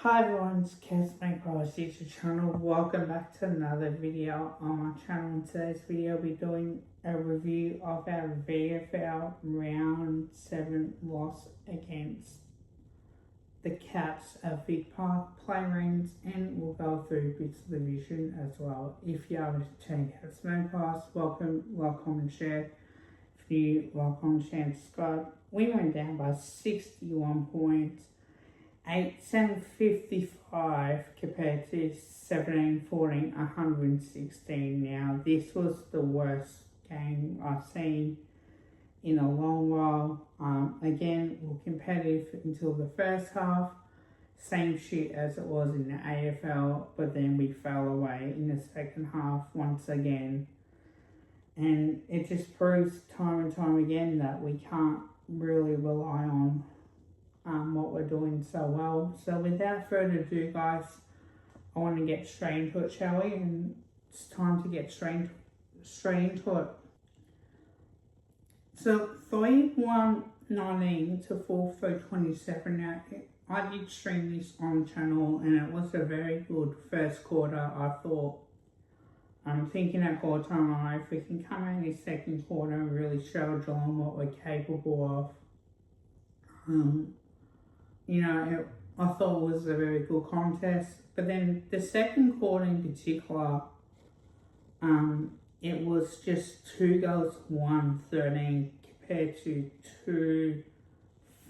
Hi everyone, it's Casmate Price YouTube channel. Welcome back to another video on my channel. In today's video, we'll be doing a review of our VFL Round 7 loss against the Cats at Vic Park Playgrounds, and we'll go through bits of the vision as well. If you are returning Casmate Price, welcome, like, comment, share. If you like, comment, share, and subscribe. We went down by 61 points. 755 compared to 1714, 116. Now, this was the worst game I've seen in a long while. Again, we're competitive until the first half. Same shit as it was in the AFL, but then we fell away in the second half once again. And it just proves time and time again that we can't really rely on what we're doing so well. So without further ado, guys, I want to get straight into it, shall we? And it's time to get straight into it. So 3-1-19 to 4-3-27. Now, I did stream this on the channel and it was a very good first quarter, I thought. I'm thinking at quarter time, if we can come out in the second quarter and really show Geelong what we're capable of. I thought it was a very good contest. But then the second quarter in particular, it was just 2 goals, 1-13 compared to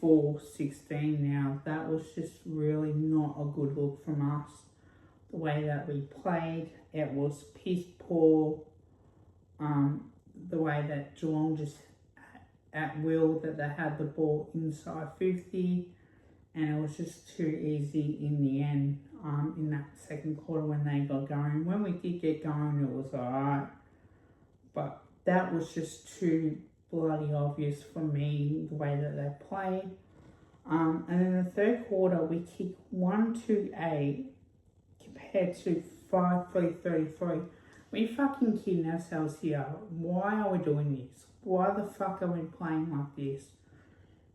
2-4-16. Now, that was just really not a good look from us. The way that we played, it was piss poor. The way that Geelong just at will, that they had the ball inside 50. And it was just too easy in the end, in that second quarter when they got going. When we did get going, it was alright. But that was just too bloody obvious for me, the way that they played. And in the third quarter, we kicked 1-2-8 compared to 5-3-33. We fucking kidding ourselves here. Why are we doing this? Why the fuck are we playing like this?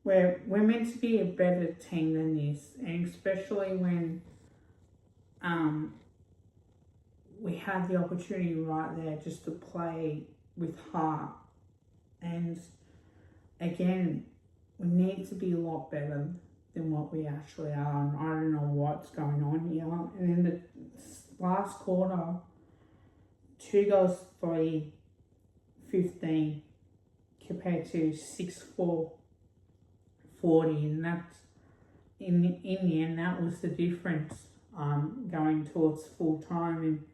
We're meant to be a better team than this, and especially when we had the opportunity right there just to play with heart. And again, we need to be a lot better than what we actually are, and I don't know what's going on here. And in the last quarter, 2 goals, 3-15 compared to 6-4. 40, and that's in the end that was the difference, going towards full time. And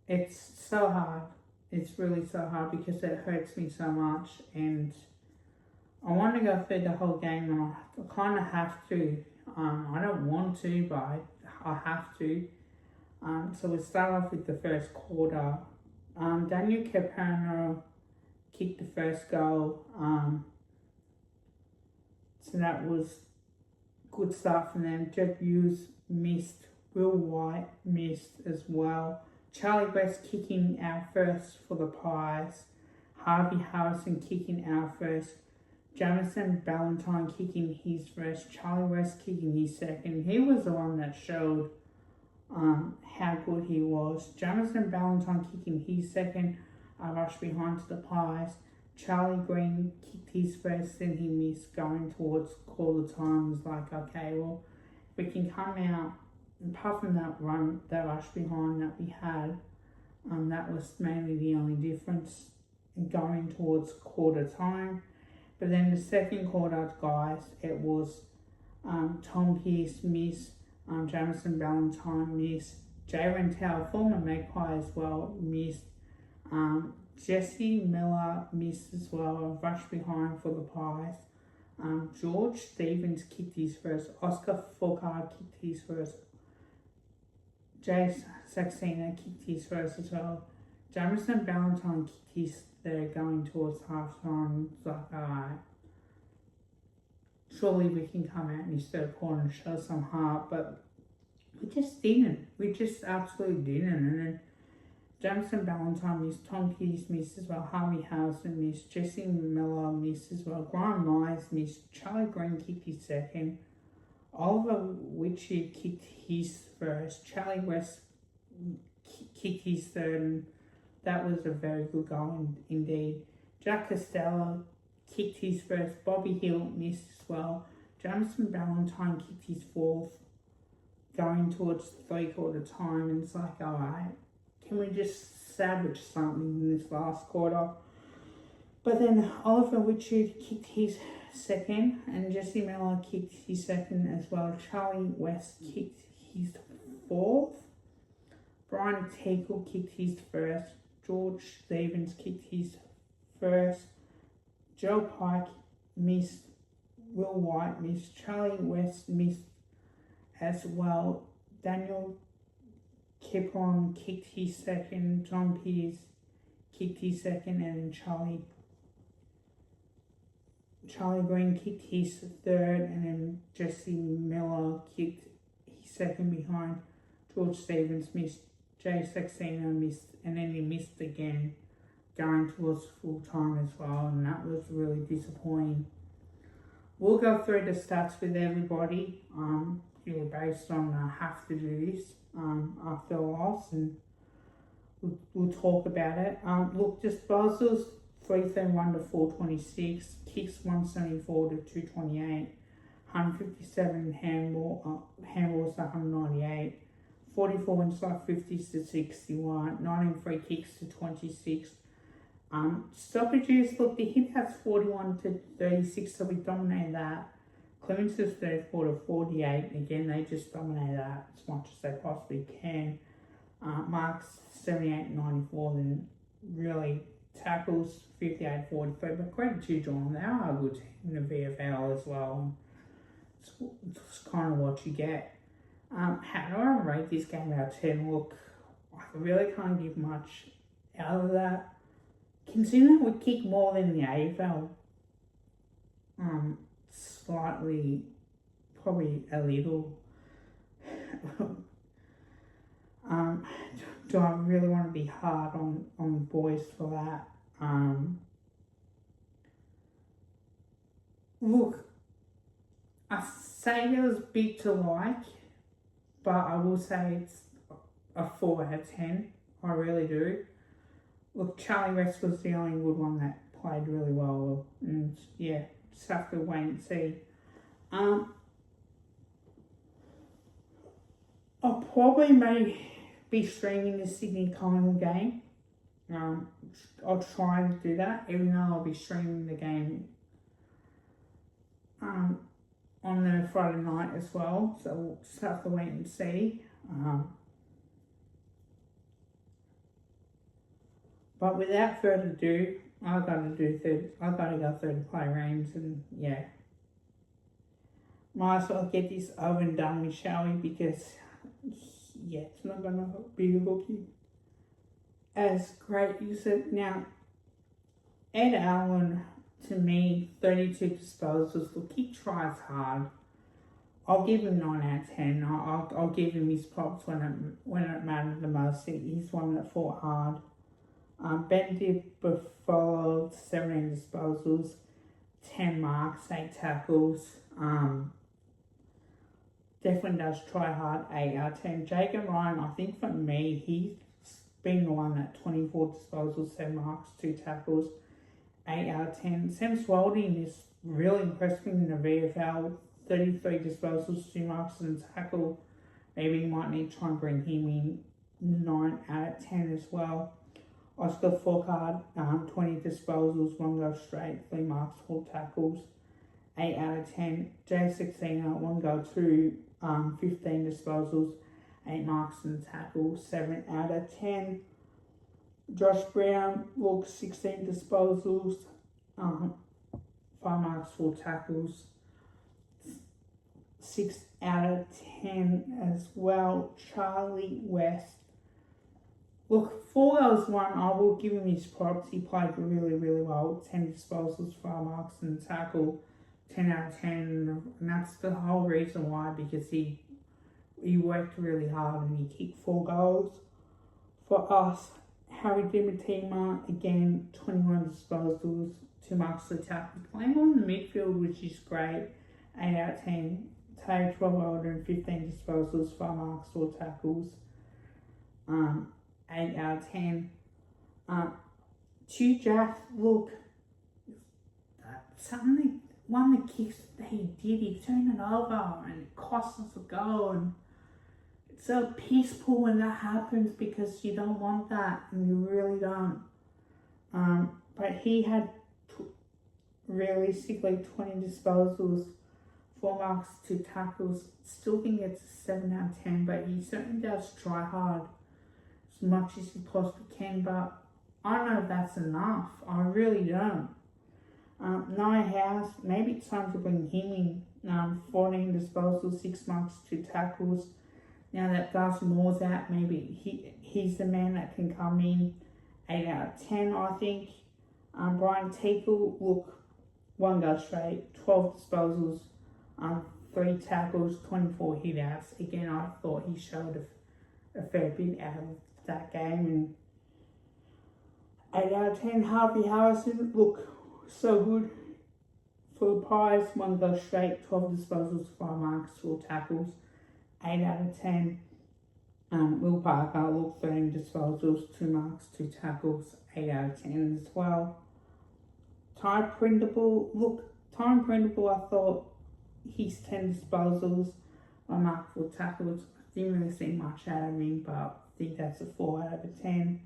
it's so hard, it's really so hard because it hurts me so much, and I want to go through the whole game, and I kind of have to. I don't want to, but I have to. So we start off with the first quarter. Daniel Caperno kicked the first goal. So that was good stuff. And then Jeff Hughes missed. Will White missed as well. Charlie West kicking out first for the Pies. Harvey Harrison kicking out first. Jamison Ballantyne kicking his first. Charlie West kicking his second. He was the one that showed how good he was. Jamison Ballantyne kicking his second. Rush behind to the Pies. Charlie Green kicked his first, then he missed going towards quarter time. Was like, okay, well, we can come out. Apart from that run, that rush behind that we had, that was mainly the only difference going towards quarter time. But then the second quarter, guys, it was Tom Pearce miss, Jamison Ballantyne miss, Jay Rentel, former Magpie as well, missed. Jesse Miller missed as well, rushed behind for the Pies. George Stevens kicked his first. Oscar Foucault kicked his first. Jay Saxena kicked his first as well. Jamison Ballantyne kicked his third going towards half time. It's like, alright, surely we can come out in this third quarter and show some heart, but we just didn't. We just absolutely didn't. And then Jamison Ballantyne missed, Tom Pearce missed as well, Harvey Harrison missed, Jesse Miller missed as well, Graham Myers missed, Charlie Green kicked his second, Oliver Witchy kicked his first. Charlie West kicked his third, and that was a very good goal indeed. Jack Costello kicked his first. Bobby Hill missed as well. Jamison Ballantyne kicked his fourth, going towards 3/4 time, and it's like, alright, can we just savage something in this last quarter? But then Oliver Richard kicked his second, and Jesse Miller kicked his second as well. Charlie West kicked his fourth. Brian Teagle kicked his first. George Stevens kicked his first. Joe Pike missed. Will White missed. Charlie West missed as well. Daniel Kipron kicked his second. John Pierce kicked his second, and Charlie Green kicked his third, and then Jesse Miller kicked his second behind. George Stevens missed. Jay Saxena missed, and then he missed again, going towards full time as well, and that was really disappointing. We'll go through the stats with everybody, purely based on have to do this after a loss, and we'll talk about it. Look, disposals 331 to 426, kicks 174 to 228, 157 handballs to 198, 44 inside 50s to 61, 19 free kicks to 26. Stoppages, look, the hit has 41 to 36, so we dominated that. Clemence's 34 to 48, again, they just dominate that as much as they possibly can. Marks 78 94, then really tackles 58 43, but credit to Geelong, they are a good team in the VFL as well. It's kind of what you get. How do I rate this game out of 10? Look, I really can't give much out of that. Considering that we kick more than the AFL, slightly, probably a little. Do I really want to be hard on boys for that? Look, I say it was big to like, but I will say it's a 4 out of 10. I really do. Look, Charlie West was the only good one that played really well, and yeah, just have to wait and see. I'll probably may be streaming the Sydney Collingwood game. I'll try to do that, even though I'll be streaming the game on the Friday night as well, so we'll just have to wait and see. But without further ado, I gotta go through the play range, and yeah. Might as well get this over and done with, shall we? Because yeah, it's not gonna be looking as great as it now. Ed Allen, to me, 32 disposals. Look, he tries hard. I'll give him 9 out of 10. I'll give him his props when it mattered the most. He's one that fought hard. Ben Buffalo, 17 disposals, 10 marks, 8 tackles. Definitely does try hard, 8 out of 10. Jacob Ryan, I think for me, he's been the one at 24 disposals, 7 marks, 2 tackles, 8 out of 10. Sam Swalding is really impressed me in the VFL, 33 disposals, 2 marks and a tackle. Maybe you might need to try and bring him in, 9 out of 10 as well. Oscar Forcard, 20 disposals, 1 go straight, 3 marks, 4 tackles, 8 out of 10. Jay Saxena, 1 go 2, 15 disposals, 8 marks and a tackle, 7 out of 10. Josh Brown, look, 16 disposals, 5 marks, 4 tackles, 6 out of 10 as well. Charlie West, look, 4 goals, 1, I will give him his props. He played really, really well. 10 disposals, 5 marks and a tackle, 10 out of 10. And that's the whole reason why, because he worked really hard and he kicked 4 goals for us. Harry Dimatima, again, 21 disposals, 2 marks to tackle. Playing on the midfield, which is great. 8 out of 10 Tay, 12 older and 15 disposals, 5 marks, 4 tackles, 8 out of 10. To Jack, look, one of the kicks that he did, he turned it over and it cost us a goal, and it's so peaceful when that happens because you don't want that, and you really don't. But he had realistically 20 disposals, 4 marks, 2 tackles. Still think it's a 7 out of 10, but he certainly does try hard as much as he possibly can, but I don't know if that's enough. I really don't. Nia House, maybe it's time to bring him in. 14 disposals, 6 marks, 2 tackles. Now that Darcy Moore's out, maybe he's the man that can come in. 8 out of 10, I think. Brian Teakle, look, 1 go straight, 12 disposals, 3 tackles, 24 hit-outs. Again, I thought he showed a fair bit out of that game. And 8 out of 10, Harvey Harrison, look, so good for the Pies. 1 go straight, 12 disposals, 5 marks, 4 tackles, 8 out of 10. Will Parker, look, 13 disposals, 2 marks, 2 tackles, 8 out of 10 as well. Ty Printable, I thought he's 10 disposals, 1 mark, 4 tackles. Didn't really see much out of him, but I think that's a 4 out of 10.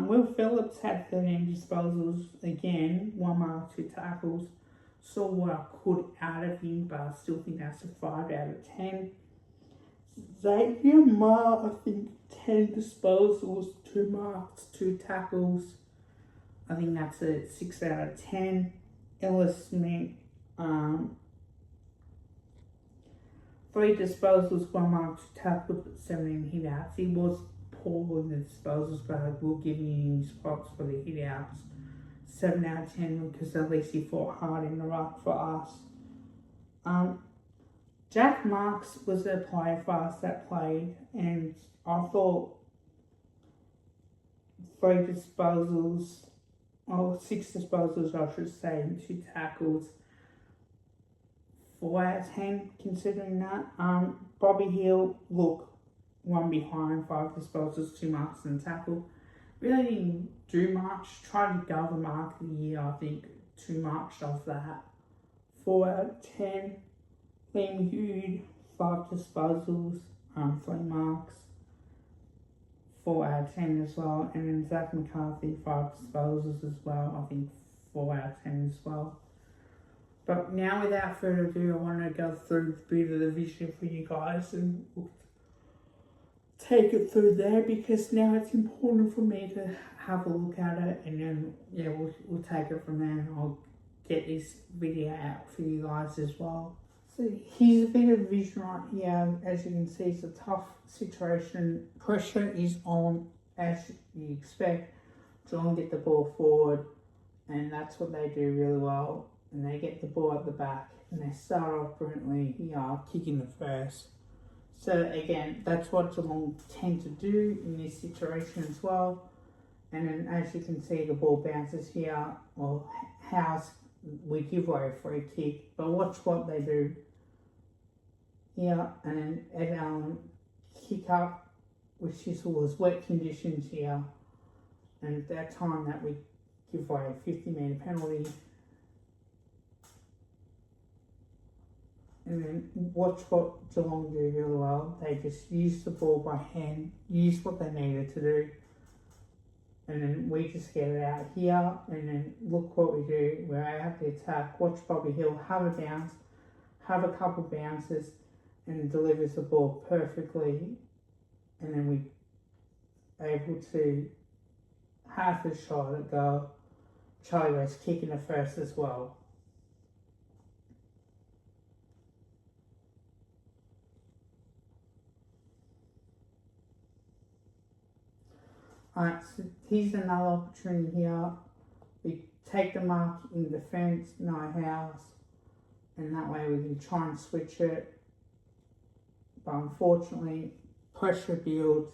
Will Phillips had 13 disposals, again, 1 mark, 2 tackles. Saw what I could out of him, but I still think that's a 5 out of 10. Xavier Ma, I think 10 disposals, 2 marks, 2 tackles. I think that's a 6 out of 10. Ellis Smith, 3 disposals, 1 mark, 2 tackles, but 17 hit-outs. He was poor in the disposals, but I will give him his props for the hit-outs. 7 out of 10 because at least he fought hard in the ruck for us. Jack Marks was a player for us that played, and I thought 3 disposals, or 6 disposals I should say, and 2 tackles. 4 out of 10 considering that. Bobby Hill, look, 1 behind, 5 disposals, 2 marks and a tackle. Really didn't do much. Tried to go the mark of the year, I think. Too much of that. 4 out of 10. Liam Hughes, 5 disposals, 3 marks. 4 out of 10 as well. And then Zach McCarthy, 5 disposals as well. I think 4 out of 10 as well. But now without further ado, I want to go through a bit of the vision for you guys and take it through there, because now it's important for me to have a look at it, and then we'll take it from there, and I'll get this video out for you guys as well. So here's a bit of vision right here. As you can see, it's a tough situation. Pressure is on, as you expect. Geelong get the ball forward, and that's what they do really well. And they get the ball at the back, and they start off brilliantly here, kicking the first. So again, that's what Geelong tend to do in this situation as well. And then as you can see, the ball bounces here, or House, we give away a free kick. But watch what they do here, and then Ed Allen kick up, which was wet conditions here. And at that time that we give away a 50-metre penalty. And then watch what Geelong do really well. They just use the ball by hand, use what they needed to do. And then we just get it out here. And then look what we do. We're out the attack. Watch Bobby Hill have a bounce, have a couple bounces, and delivers the ball perfectly. And then we able to have the shot at goal. Charlie West kicking the first as well. Alright, so here's another opportunity here. We take the mark in defence, no house, and that way we can try and switch it. But unfortunately, pressure builds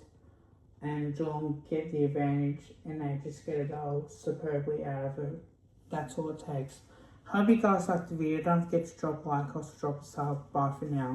and Geelong get the advantage, and they just get a goal superbly out of it. That's all it takes. Hope you guys liked the video. Don't forget to drop a like, also drop a sub. Bye for now.